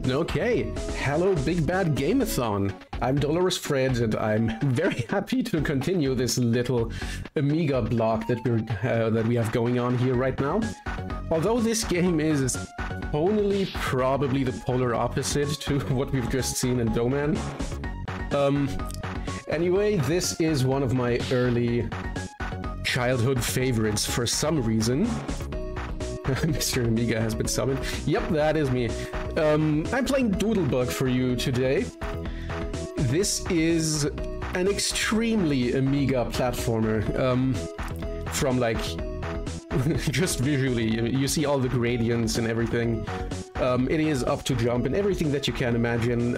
Okay, hello Big Bad Game-A-Thon. I'm DolorousFred and I'm very happy to continue this little Amiga blog that we have going on here right now. Although this game is tonally probably the polar opposite to what we've just seen in Doman. Anyway, this is one of my early childhood favorites for some reason. Mr. Amiga has been summoned. Yep, that is me. I'm playing Doodlebug for you today. This is an extremely Amiga platformer. From like, just visually, you see all the gradients and everything. It is up to jump and everything that you can imagine.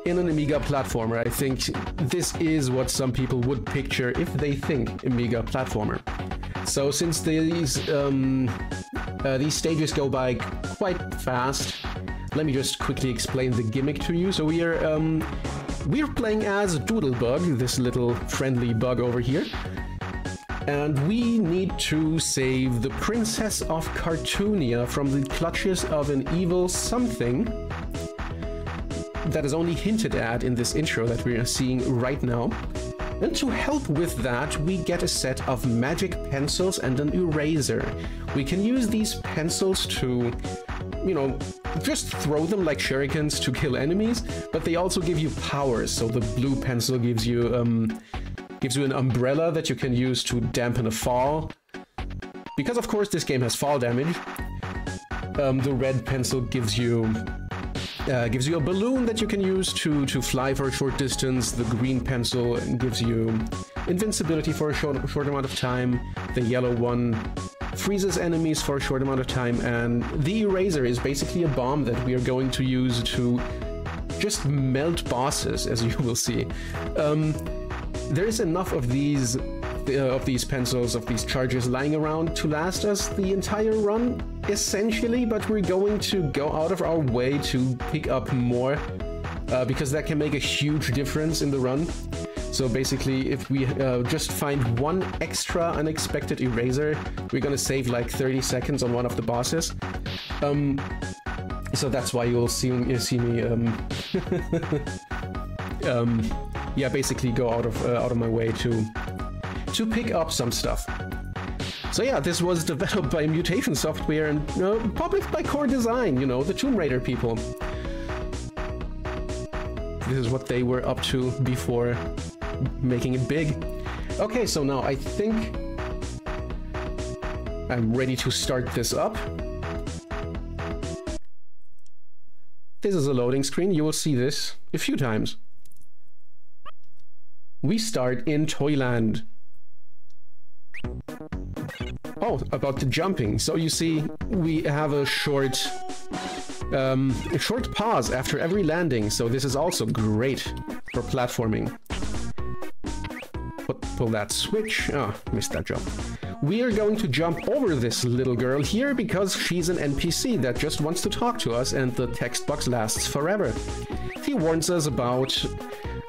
In an Amiga platformer, I think this is what some people would picture if they think Amiga platformer. So since these stages go by quite fast, let me just quickly explain the gimmick to you. So we're playing as Doodlebug, this little friendly bug over here, and we need to save the Princess of Cartoonia from the clutches of an evil something that is only hinted at in this intro that we are seeing right now. And to help with that, we get a set of magic pencils and an eraser. We can use these pencils to, you know, just throw them like shurikens to kill enemies, but they also give you powers. So the blue pencil gives you an umbrella that you can use to dampen a fall. Because of course this game has fall damage. The red pencil gives you a balloon that you can use to fly for a short distance. The green pencil gives you invincibility for a short amount of time. The yellow one freezes enemies for a short amount of time. And the eraser is basically a bomb that we are going to use to just melt bosses, as you will see. There is enough of these pencils, of these charges lying around to last us the entire run, essentially, but we're going to go out of our way to pick up more, because that can make a huge difference in the run. So basically, if we just find one extra unexpected eraser, we're gonna save like 30 seconds on one of the bosses. So that's why you'll see me yeah, basically go out of my way to pick up some stuff. So yeah, this was developed by Mutation Software and published by Core Design, you know, the Tomb Raider people. This is what they were up to before making it big. Okay, so now I think I'm ready to start this up. This is a loading screen. You will see this a few times. We start in Toyland. Oh, about the jumping. So you see, we have a short pause after every landing. So this is also great for platforming. Pull that switch. Oh, missed that jump. We are going to jump over this little girl here because she's an NPC that just wants to talk to us, and the text box lasts forever. He warns us about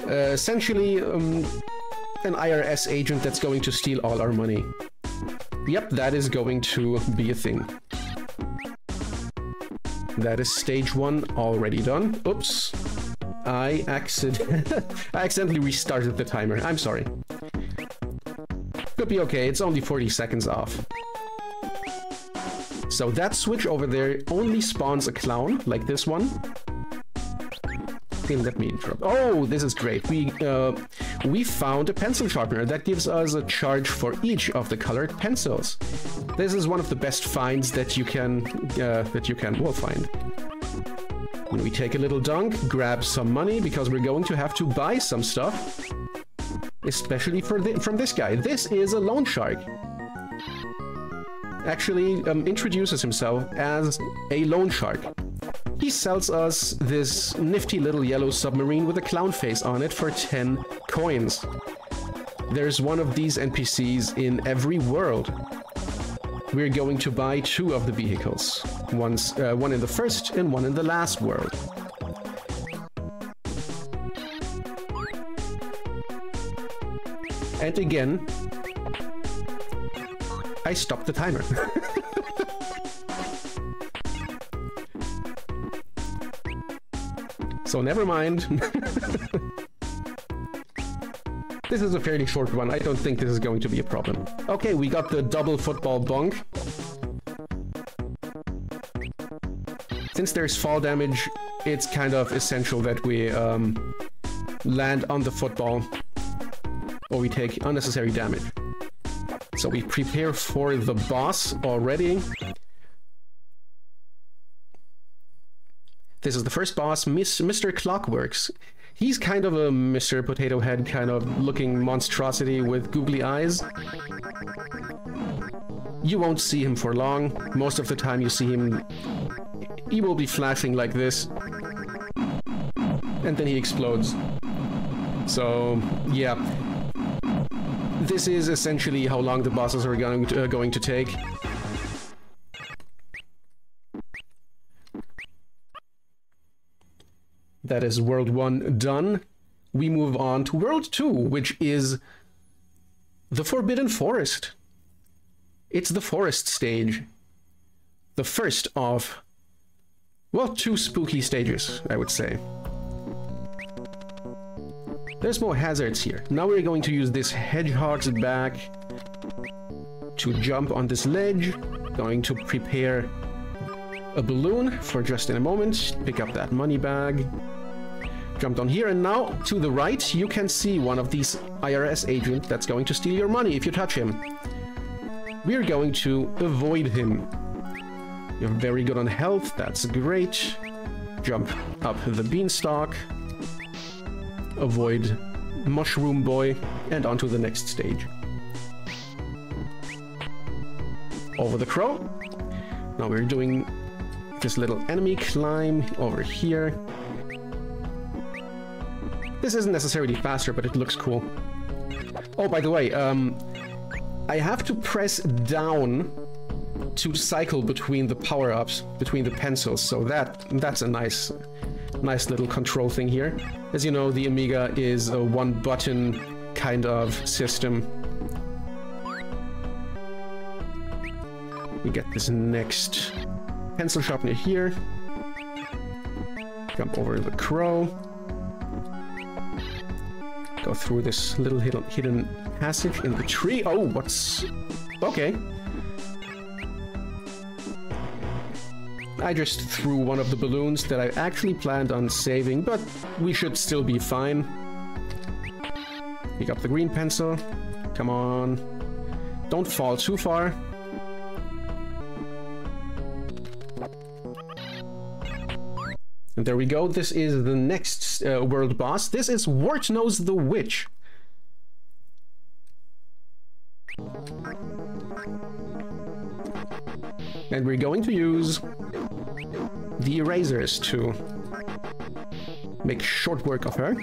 essentially an IRS agent that's going to steal all our money. Yep, that is going to be a thing. That is stage 1 already done. Oops. I accidentally restarted the timer. I'm sorry. Could be okay, it's only 40 seconds off. So that switch over there only spawns a clown, like this one. Okay, let me interrupt. Oh, this is great. We found a pencil sharpener that gives us a charge for each of the colored pencils. This is one of the best finds that you can find. When we take a little dunk, grab some money because we're going to have to buy some stuff, especially from this guy. This is a loan shark. Actually, introduces himself as a loan shark. He sells us this nifty little yellow submarine with a clown face on it for 10 coins. There's one of these NPCs in every world. We're going to buy 2 of the vehicles. One in the first and one in the last world. And again, I stopped the timer. So never mind. This is a fairly short one. I don't think this is going to be a problem. Okay, we got the double football bonk. Since there's fall damage, it's kind of essential that we land on the football or we take unnecessary damage. So we prepare for the boss already. This is the first boss, Mr. Clockworks. He's kind of a Mr. Potato Head kind of looking monstrosity with googly eyes. You won't see him for long. Most of the time you see him, he will be flashing like this. And then he explodes. So, yeah. This is essentially how long the bosses are going to take. That is World 1 done. We move on to World 2, which is the Forbidden Forest. It's the forest stage. The first of, well, 2 spooky stages, I would say. There's more hazards here. Now we're going to use this hedgehog's back to jump on this ledge. Going to prepare a balloon for just in a moment. Pick up that money bag. Jumped on here, and now to the right you can see one of these IRS agents that's going to steal your money if you touch him. We're going to avoid him. You're very good on health, that's great. Jump up the beanstalk. Avoid Mushroom Boy, and onto the next stage. Over the crow. Now we're doing this little enemy climb over here. This isn't necessarily faster, but it looks cool. Oh, by the way, I have to press down to cycle between the power-ups, between the pencils, so that's a nice little control thing here. As you know, the Amiga is a one-button kind of system. We get this next pencil sharpener here. Jump over the crow. Go through this little hidden passage in the tree. Oh, what's... okay. I just threw one of the balloons that I actually planned on saving, but we should still be fine. Pick up the green pencil. Come on. Don't fall too far. And there we go. This is the next world boss. This is Wartnose the Witch. And we're going to use the erasers to make short work of her.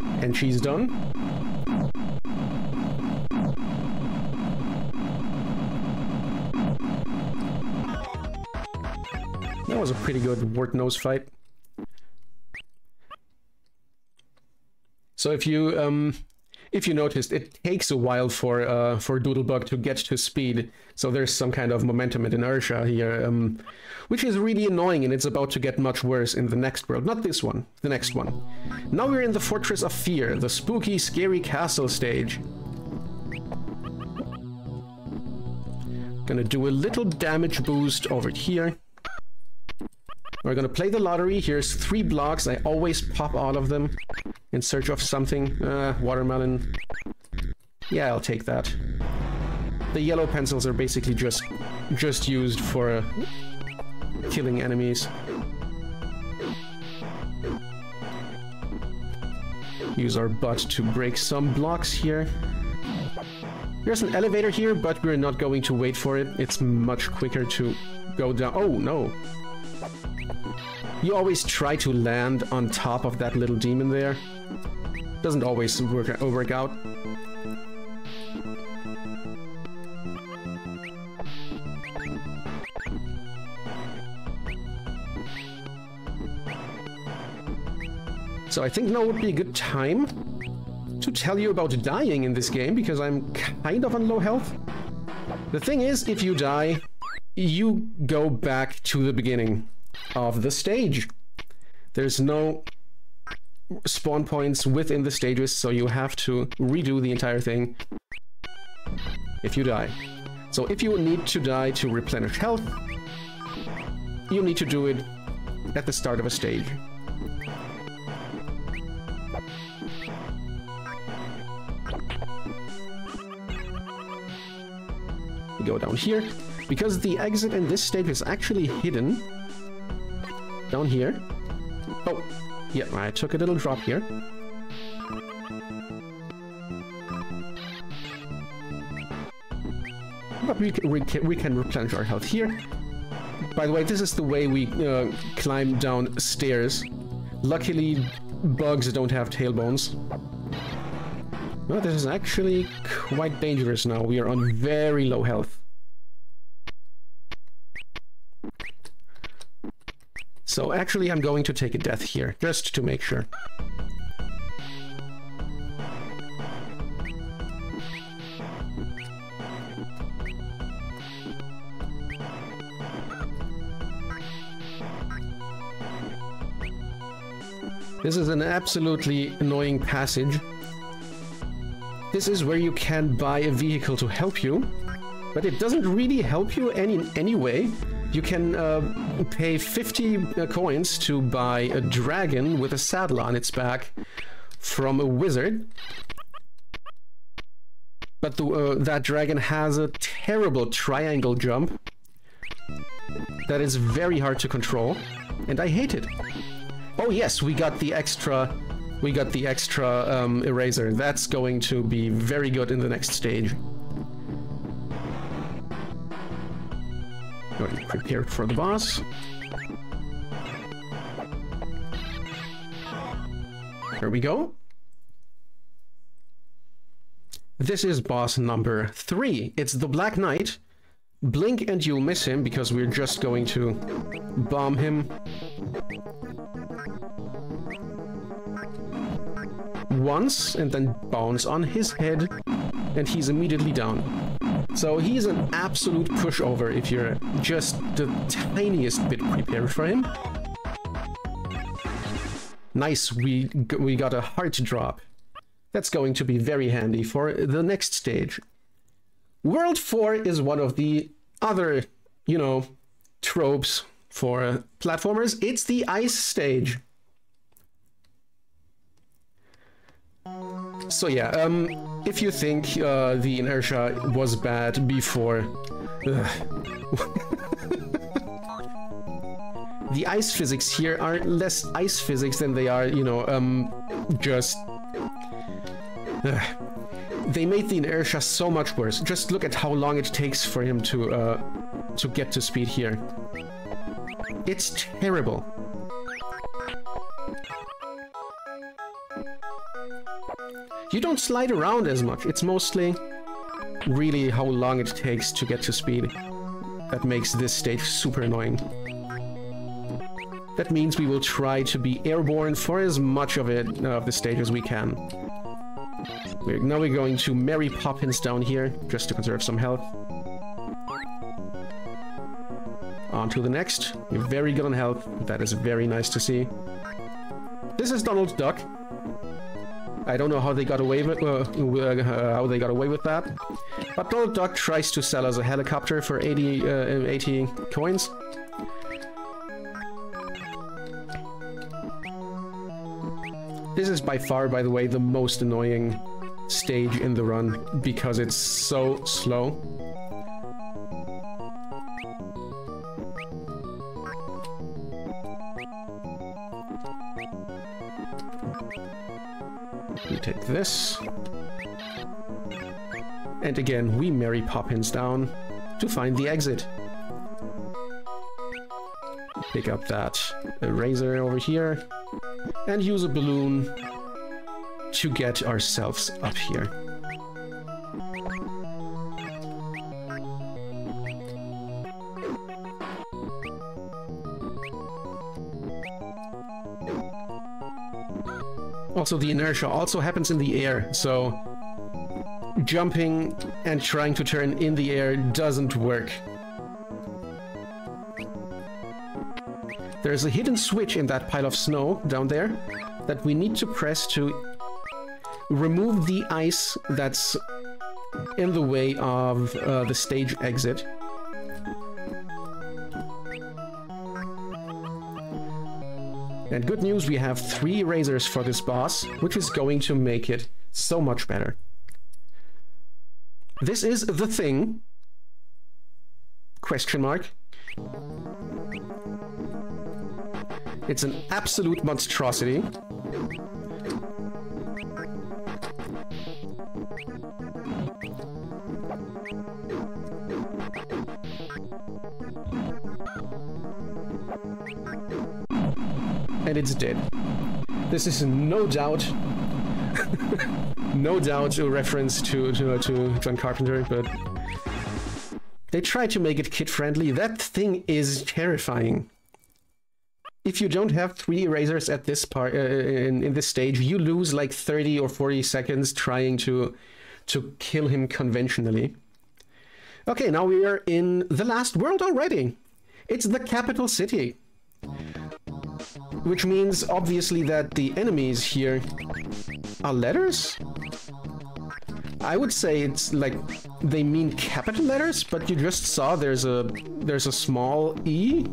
And she's done. That was a pretty good Wartnose fight. So if you noticed, it takes a while for Doodlebug to get to speed, so there's some kind of momentum and inertia here, which is really annoying, and it's about to get much worse in the next world. Not this one, the next one. Now we're in the Fortress of Fear, the spooky, scary castle stage. Gonna do a little damage boost over here. We're gonna play the lottery. Here's 3 blocks. I always pop all of them in search of something. Watermelon. Yeah, I'll take that. The yellow pencils are basically just used for killing enemies. Use our butt to break some blocks here. There's an elevator here, but we're not going to wait for it. It's much quicker to go down. Oh, no. You always try to land on top of that little demon there. Doesn't always work out. So I think now would be a good time to tell you about dying in this game, because I'm kind of on low health. The thing is, if you die, you go back to the beginning of the stage. There's no spawn points within the stages, so you have to redo the entire thing if you die. So if you need to die to replenish health, you need to do it at the start of a stage. We go down here, because the exit in this stage is actually hidden down here. Oh, yeah, I took a little drop here. But we can replenish our health here. By the way, this is the way we climb down stairs. Luckily, bugs don't have tailbones. Well, this is actually quite dangerous now. We are on very low health. So actually, I'm going to take a death here, just to make sure. This is an absolutely annoying passage. This is where you can buy a vehicle to help you, but it doesn't really help you anyway. You can pay 50 coins to buy a dragon with a saddle on its back from a wizard. But that dragon has a terrible triangle jump that is very hard to control, and I hate it. Oh yes, we got the extra eraser. That's going to be very good in the next stage. Already prepared for the boss. Here we go. This is boss number 3. It's the Black Knight. Blink and you'll miss him because we're just going to bomb him once and then bounce on his head, and he's immediately down. So he's an absolute pushover if you're just the tiniest bit prepared for him. Nice, we got a heart drop. That's going to be very handy for the next stage. World 4 is one of the other, you know, tropes for platformers. It's the ice stage. So yeah, if you think the inertia was bad before... The ice physics here are less ice physics than they are, you know, just... They made the inertia so much worse. Just look at how long it takes for him to get to speed here. It's terrible. You don't slide around as much. It's mostly really how long it takes to get to speed that makes this stage super annoying. That means we will try to be airborne for as much of it of the stage as we can. Now we're going to Mary Poppins down here just to conserve some health. On to the next. We're very good on health. That is very nice to see. This is Donald Duck. I don't know how they got away with that, but Donald Duck tries to sell us a helicopter for 80 coins. This is by far, by the way, the most annoying stage in the run because it's so slow. We take this. And again, we Mary Poppins down to find the exit. Pick up that eraser over here and use a balloon to get ourselves up here. Also, the inertia also happens in the air, so jumping and trying to turn in the air doesn't work. There's a hidden switch in that pile of snow down there that we need to press to remove the ice that's in the way of the stage exit. And good news, we have 3 erasers for this boss, which is going to make it so much better. This is the thing. Question mark. It's an absolute monstrosity. And it's dead. This is no doubt, no doubt a reference to John Carpenter, but they try to make it kid-friendly. That thing is terrifying. If you don't have 3 erasers at this part in this stage, you lose like 30 or 40 seconds trying to kill him conventionally. Okay, now we are in the last world already. It's the capital city. Which means, obviously, that the enemies here are letters? I would say it's like they mean capital letters, but you just saw there's a small E.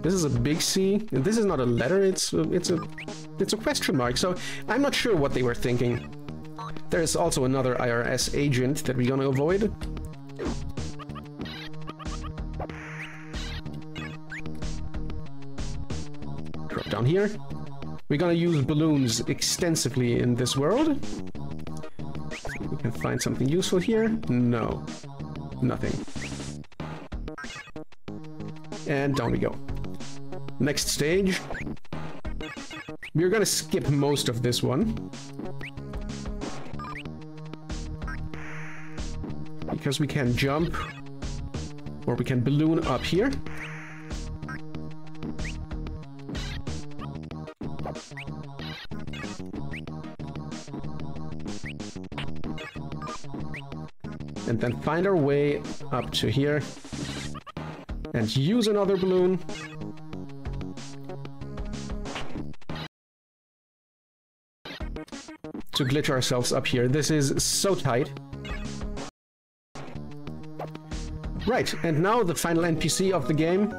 This is a big C. And this is not a letter, it's a question mark. So I'm not sure what they were thinking. There's also another IRS agent that we're gonna avoid. Drop down here. We're gonna use balloons extensively in this world. See if we can find something useful here. No. Nothing. And down we go. Next stage. We're gonna skip most of this one. Because we can jump. Or we can balloon up here. And then find our way up to here. And use another balloon. To glitch ourselves up here. This is so tight. Right, and now the final NPC of the game.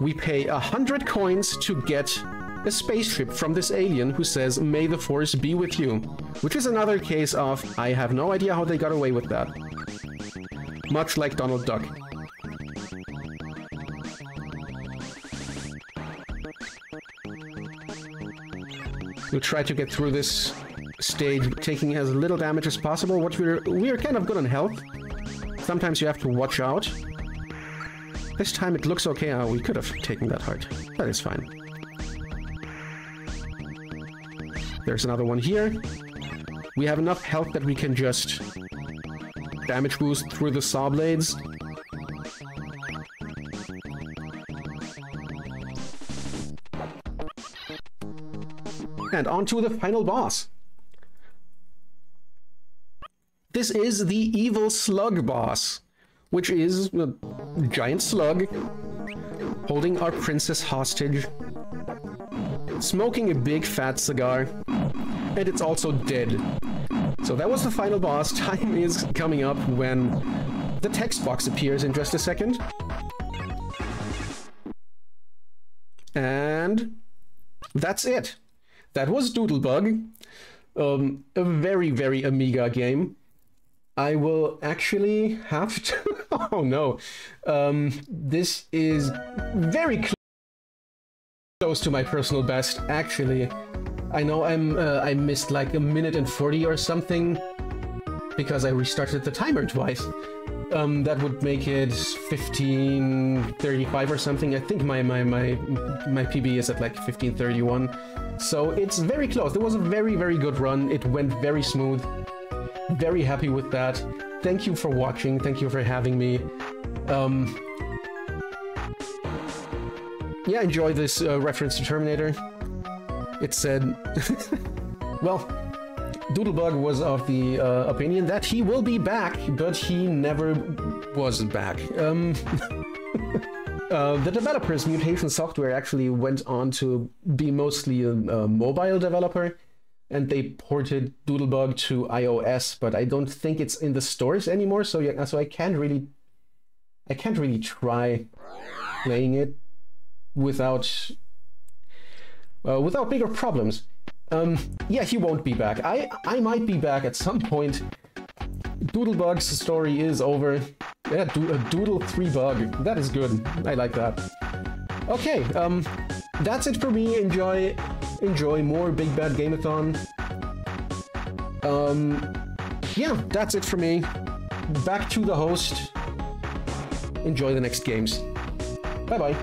We pay 100 coins to get a spaceship from this alien who says, "May the Force be with you." Which is another case of, I have no idea how they got away with that. Much like Donald Duck. We'll try to get through this stage taking as little damage as possible. What we're kind of good on health. Sometimes you have to watch out. This time it looks okay. We could have taken that hard. That is fine. There's another one here. We have enough health that we can just damage boost through the saw blades. And on to the final boss. This is the evil slug boss, which is a giant slug holding our princess hostage, smoking a big fat cigar, and it's also dead. So that was the final boss. Time is coming up when the text box appears in just a second. And that's it. That was Doodlebug, a very, very Amiga game. I will actually have to... Oh no. This is very close to my personal best, actually. I know I missed like 1 minute and 40 or something because I restarted the timer twice. That would make it 15:35 or something. I think my PB is at like 15:31. So it's very close. It was a very, very good run. It went very smooth. Very happy with that. Thank you for watching. Thank you for having me. Yeah, enjoy this reference to Terminator. It said, well, Doodlebug was of the opinion that he will be back, but he never was back. The developers, Mutation Software, actually went on to be mostly a mobile developer, and they ported Doodlebug to iOS, but I don't think it's in the stores anymore. So yeah, so I can't really try playing it without bigger problems. Yeah, he won't be back. I might be back at some point. Doodlebug's story is over. Yeah, Doodle 3 bug. That is good. I like that. Okay, that's it for me. Enjoy more Big Bad Game-A-Thon. Yeah, that's it for me. Back to the host. Enjoy the next games. Bye-bye.